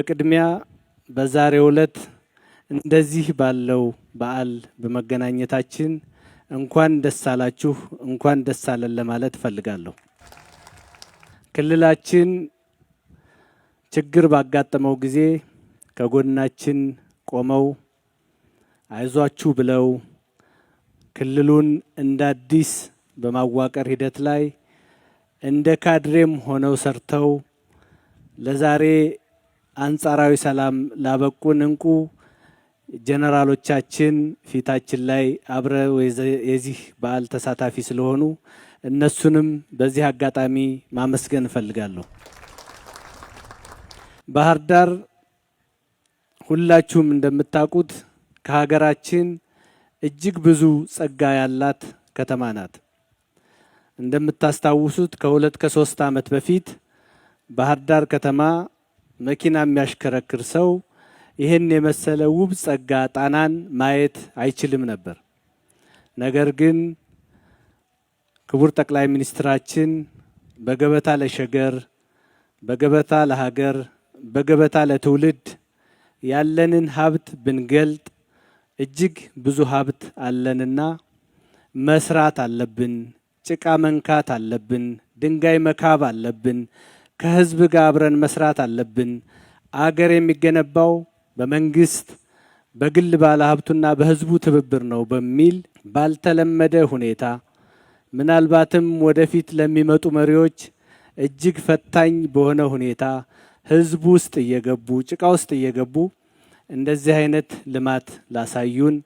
በቅድሚያ በዛሬው ዕለት እንደዚህ ባለው በዓል በመገናኘታችን እንኳን ደስ አላችሁ እንኳን ደስ አለን ለማለት ፈልጋለሁ። ክልላችን ችግር ባጋጠመው ጊዜ ከጎናችን ቆመው አይዟችሁ ብለው ክልሉን እንደ አዲስ በማዋቀር ሂደት ላይ እንደ ካድሬም ሆነው ሰርተው ለዛሬ አንጻራዊ ሰላም ላበቁን እንቁ ጀነራሎቻችን ፊታችን ላይ አብረው የዚህ በዓል ተሳታፊ ስለሆኑ እነሱንም በዚህ አጋጣሚ ማመስገን እፈልጋለሁ። ባህር ዳር ሁላችሁም እንደምታውቁት ከሀገራችን እጅግ ብዙ ጸጋ ያላት ከተማ ናት። እንደምታስታውሱት ከ2-3 ዓመት በፊት ባህር ዳር ከተማ መኪና የሚያሽከረክር ሰው ይህን የመሰለ ውብ ጸጋ ጣናን ማየት አይችልም ነበር። ነገር ግን ክቡር ጠቅላይ ሚኒስትራችን በገበታ ለሸገር፣ በገበታ ለሀገር፣ በገበታ ለትውልድ ያለንን ሀብት ብንገልጥ እጅግ ብዙ ሀብት አለንና መስራት አለብን፣ ጭቃ መንካት አለብን፣ ድንጋይ መካብ አለብን፣ ከህዝብ ጋር አብረን መስራት አለብን። አገር የሚገነባው በመንግስት በግል ባለሀብቱና በህዝቡ ትብብር ነው በሚል ባልተለመደ ሁኔታ ምናልባትም ወደፊት ለሚመጡ መሪዎች እጅግ ፈታኝ በሆነ ሁኔታ ህዝቡ ውስጥ እየገቡ ጭቃ ውስጥ እየገቡ እንደዚህ አይነት ልማት ላሳዩን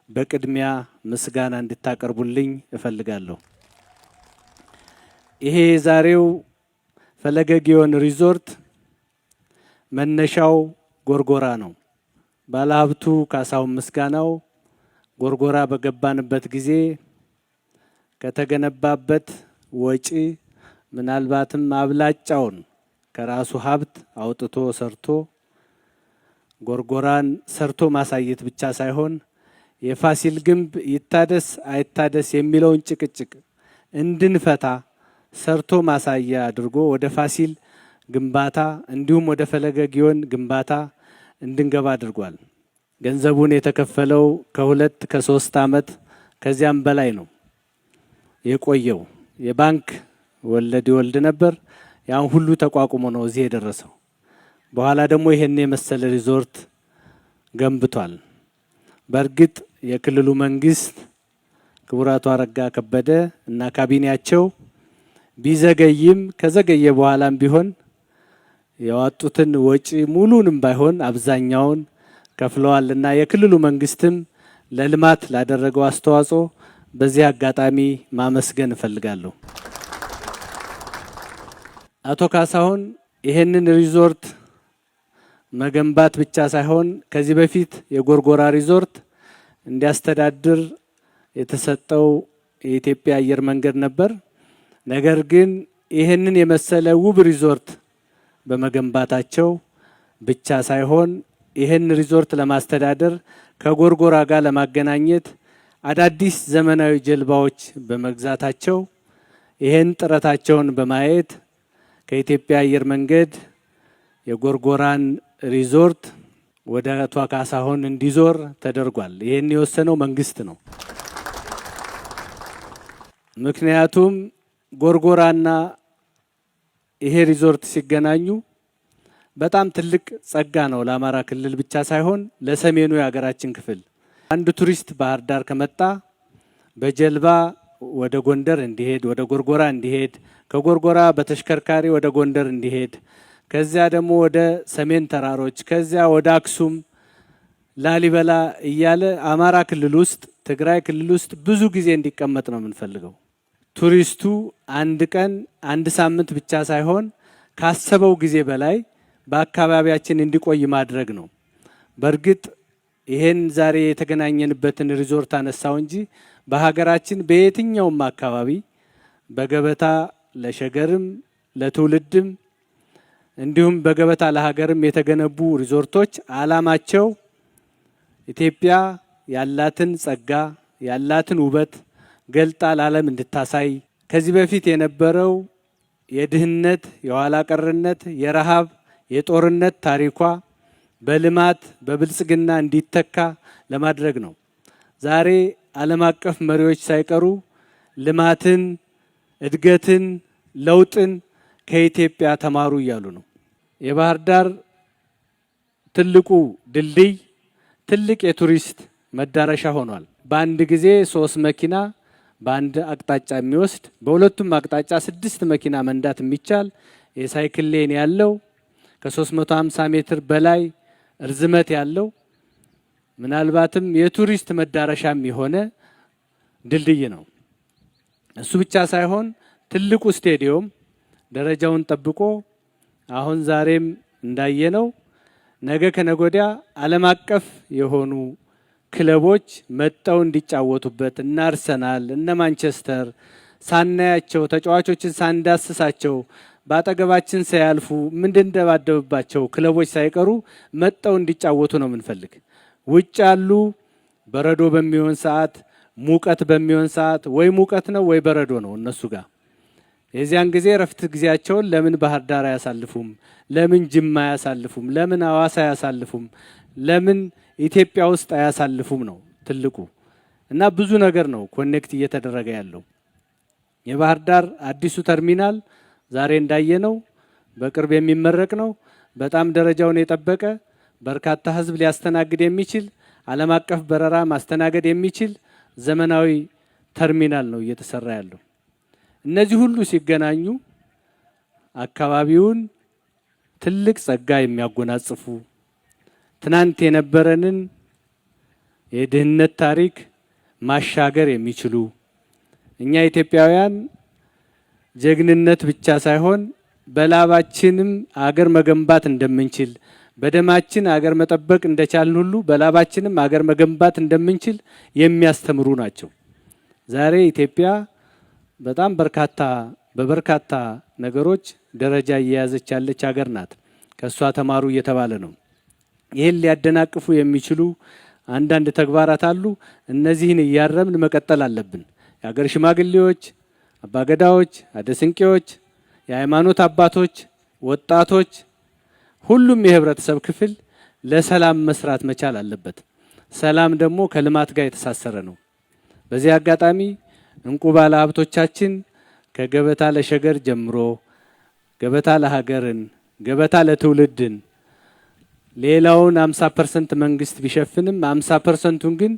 በቅድሚያ ምስጋና እንድታቀርቡልኝ እፈልጋለሁ። ይሄ ዛሬው ፈለገ ጊዮን ሪዞርት መነሻው ጎርጎራ ነው። ባለሀብቱ ካሳሁን ምስጋናው ጎርጎራ በገባንበት ጊዜ ከተገነባበት ወጪ ምናልባትም አብላጫውን ከራሱ ሀብት አውጥቶ ሰርቶ ጎርጎራን ሰርቶ ማሳየት ብቻ ሳይሆን የፋሲል ግንብ ይታደስ አይታደስ የሚለውን ጭቅጭቅ እንድንፈታ ሰርቶ ማሳያ አድርጎ ወደ ፋሲል ግንባታ እንዲሁም ወደ ፈለገ ጊዮን ግንባታ እንድንገባ አድርጓል። ገንዘቡን የተከፈለው ከ2-3 ዓመት ከዚያም በላይ ነው የቆየው። የባንክ ወለድ ይወልድ ነበር። ያን ሁሉ ተቋቁሞ ነው እዚህ የደረሰው። በኋላ ደግሞ ይሄን የመሰለ ሪዞርት ገንብቷል። በእርግጥ የክልሉ መንግስት ክቡር አቶ አረጋ ከበደ እና ካቢኔያቸው ቢዘገይም ከዘገየ በኋላም ቢሆን ያወጡትን ወጪ ሙሉንም ባይሆን አብዛኛውን ከፍለዋልና የክልሉ መንግስትም ለልማት ላደረገው አስተዋጽኦ በዚህ አጋጣሚ ማመስገን እፈልጋለሁ። አቶ ካሳሁን ይሄንን ሪዞርት መገንባት ብቻ ሳይሆን ከዚህ በፊት የጎርጎራ ሪዞርት እንዲያስተዳድር የተሰጠው የኢትዮጵያ አየር መንገድ ነበር። ነገር ግን ይሄንን የመሰለ ውብ ሪዞርት በመገንባታቸው ብቻ ሳይሆን ይሄን ሪዞርት ለማስተዳደር ከጎርጎራ ጋር ለማገናኘት አዳዲስ ዘመናዊ ጀልባዎች በመግዛታቸው ይሄን ጥረታቸውን በማየት ከኢትዮጵያ አየር መንገድ የጎርጎራን ሪዞርት ወደ አቶ ካሳሁን እንዲዞር ተደርጓል። ይሄን የወሰነው መንግስት ነው። ምክንያቱም ጎርጎራና ይሄ ሪዞርት ሲገናኙ በጣም ትልቅ ጸጋ ነው ለአማራ ክልል ብቻ ሳይሆን ለሰሜኑ የሀገራችን ክፍል። አንድ ቱሪስት ባህር ዳር ከመጣ በጀልባ ወደ ጎንደር እንዲሄድ፣ ወደ ጎርጎራ እንዲሄድ፣ ከጎርጎራ በተሽከርካሪ ወደ ጎንደር እንዲሄድ፣ ከዚያ ደግሞ ወደ ሰሜን ተራሮች፣ ከዚያ ወደ አክሱም፣ ላሊበላ እያለ አማራ ክልል ውስጥ ትግራይ ክልል ውስጥ ብዙ ጊዜ እንዲቀመጥ ነው የምንፈልገው። ቱሪስቱ አንድ ቀን አንድ ሳምንት ብቻ ሳይሆን ካሰበው ጊዜ በላይ በአካባቢያችን እንዲቆይ ማድረግ ነው። በእርግጥ ይሄን ዛሬ የተገናኘንበትን ሪዞርት አነሳው እንጂ በሀገራችን በየትኛውም አካባቢ በገበታ ለሸገርም ለትውልድም እንዲሁም በገበታ ለሀገርም የተገነቡ ሪዞርቶች ዓላማቸው ኢትዮጵያ ያላትን ጸጋ ያላትን ውበት ገልጣ ለዓለም እንድታሳይ ከዚህ በፊት የነበረው የድህነት የኋላ ቀርነት የረሃብ የጦርነት ታሪኳ በልማት በብልጽግና እንዲተካ ለማድረግ ነው። ዛሬ ዓለም አቀፍ መሪዎች ሳይቀሩ ልማትን፣ እድገትን፣ ለውጥን ከኢትዮጵያ ተማሩ እያሉ ነው። የባህር ዳር ትልቁ ድልድይ ትልቅ የቱሪስት መዳረሻ ሆኗል። በአንድ ጊዜ 3 መኪና በአንድ አቅጣጫ የሚወስድ በሁለቱም አቅጣጫ 6 መኪና መንዳት የሚቻል የሳይክል ሌን ያለው ከ350 ሜትር በላይ እርዝመት ያለው ምናልባትም የቱሪስት መዳረሻም የሆነ ድልድይ ነው። እሱ ብቻ ሳይሆን ትልቁ ስቴዲየም ደረጃውን ጠብቆ አሁን ዛሬም እንዳየነው ነገ ከነጎዲያ ዓለም አቀፍ የሆኑ ክለቦች መጠው እንዲጫወቱበት እነ አርሰናል እነ ማንቸስተር ሳናያቸው ተጫዋቾችን ሳንዳስሳቸው በአጠገባችን ሳያልፉ ምንድንደባደብባቸው ክለቦች ሳይቀሩ መጠው እንዲጫወቱ ነው የምንፈልግ። ውጭ ያሉ በረዶ በሚሆን ሰዓት ሙቀት በሚሆን ሰዓት ወይ ሙቀት ነው ወይ በረዶ ነው እነሱ ጋር። የዚያን ጊዜ ረፍት ጊዜያቸውን ለምን ባህር ዳር አያሳልፉም? ለምን ጅማ አያሳልፉም? ለምን ሐዋሳ አያሳልፉም? ለምን ኢትዮጵያ ውስጥ አያሳልፉም ነው ትልቁ እና ብዙ ነገር ነው ኮኔክት እየተደረገ ያለው። የባህር ዳር አዲሱ ተርሚናል ዛሬ እንዳየነው በቅርብ የሚመረቅ ነው። በጣም ደረጃውን የጠበቀ በርካታ ሕዝብ ሊያስተናግድ የሚችል ዓለም አቀፍ በረራ ማስተናገድ የሚችል ዘመናዊ ተርሚናል ነው እየተሰራ ያለው። እነዚህ ሁሉ ሲገናኙ አካባቢውን ትልቅ ጸጋ የሚያጎናጽፉ ትናንት የነበረንን የድህነት ታሪክ ማሻገር የሚችሉ እኛ ኢትዮጵያውያን ጀግንነት ብቻ ሳይሆን በላባችንም አገር መገንባት እንደምንችል በደማችን አገር መጠበቅ እንደቻልን ሁሉ በላባችንም አገር መገንባት እንደምንችል የሚያስተምሩ ናቸው። ዛሬ ኢትዮጵያ በጣም በበርካታ ነገሮች ደረጃ እየያዘች ያለች ሀገር ናት። ከሷ ተማሩ እየተባለ ነው። ይህን ሊያደናቅፉ የሚችሉ አንዳንድ ተግባራት አሉ። እነዚህን እያረምን መቀጠል አለብን። የሀገር ሽማግሌዎች፣ አባገዳዎች፣ አደስንቄዎች፣ የሃይማኖት አባቶች፣ ወጣቶች፣ ሁሉም የህብረተሰብ ክፍል ለሰላም መስራት መቻል አለበት። ሰላም ደግሞ ከልማት ጋር የተሳሰረ ነው። በዚህ አጋጣሚ እንቁ ባለ ሀብቶቻችን ከገበታ ለሸገር ጀምሮ ገበታ ለሀገርን ገበታ ለትውልድን ሌላውን 50% መንግስት ቢሸፍንም 50%ቱን ግን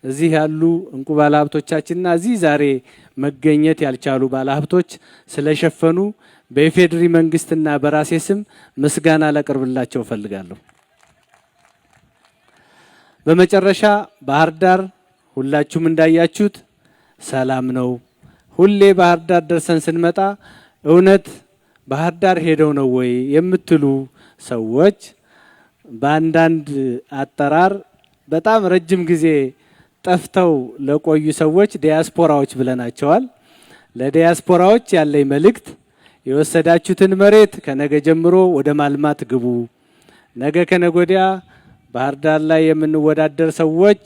እዚህ ያሉ እንቁ ባለ ሀብቶቻችንና እዚህ ዛሬ መገኘት ያልቻሉ ባለ ሀብቶች ስለሸፈኑ በኢፌድሪ መንግስትና በራሴ ስም ምስጋና ላቀርብላቸው ፈልጋለሁ። በመጨረሻ ባህር ዳር ሁላችሁም እንዳያችሁት ሰላም ነው። ሁሌ ባህር ዳር ደርሰን ስንመጣ እውነት ባህር ዳር ሄደው ነው ወይ የምትሉ ሰዎች በአንዳንድ አጠራር በጣም ረጅም ጊዜ ጠፍተው ለቆዩ ሰዎች ዲያስፖራዎች ብለናቸዋል። ለዲያስፖራዎች ያለኝ መልእክት የወሰዳችሁትን መሬት ከነገ ጀምሮ ወደ ማልማት ግቡ። ነገ ከነጎዲያ ባህር ዳር ላይ የምንወዳደር ሰዎች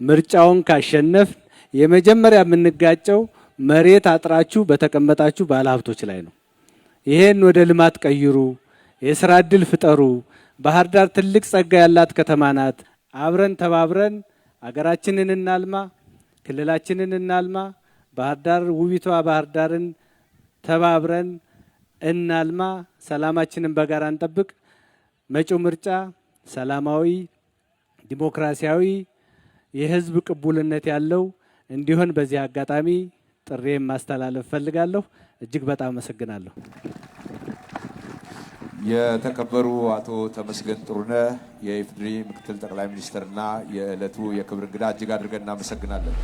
ምርጫውን ካሸነፍ የመጀመሪያ የምንጋጨው መሬት አጥራችሁ በተቀመጣችሁ ባለሀብቶች ላይ ነው። ይሄን ወደ ልማት ቀይሩ፣ የስራ እድል ፍጠሩ። ባህር ዳር ትልቅ ጸጋ ያላት ከተማ ናት። አብረን ተባብረን አገራችንን እናልማ፣ ክልላችንን እናልማ። ባህር ዳር ውቢቷ ባህር ዳርን ተባብረን እናልማ። ሰላማችንን በጋራ እንጠብቅ። መጪው ምርጫ ሰላማዊ፣ ዲሞክራሲያዊ፣ የህዝብ ቅቡልነት ያለው እንዲሆን በዚህ አጋጣሚ ጥሬን ማስተላለፍ ፈልጋለሁ። እጅግ በጣም አመሰግናለሁ። የተከበሩ አቶ ተመስገን ጥሩነህ የኢፌዴሪ ምክትል ጠቅላይ ሚኒስትርና የዕለቱ የክብር እንግዳ እጅግ አድርገን እናመሰግናለን።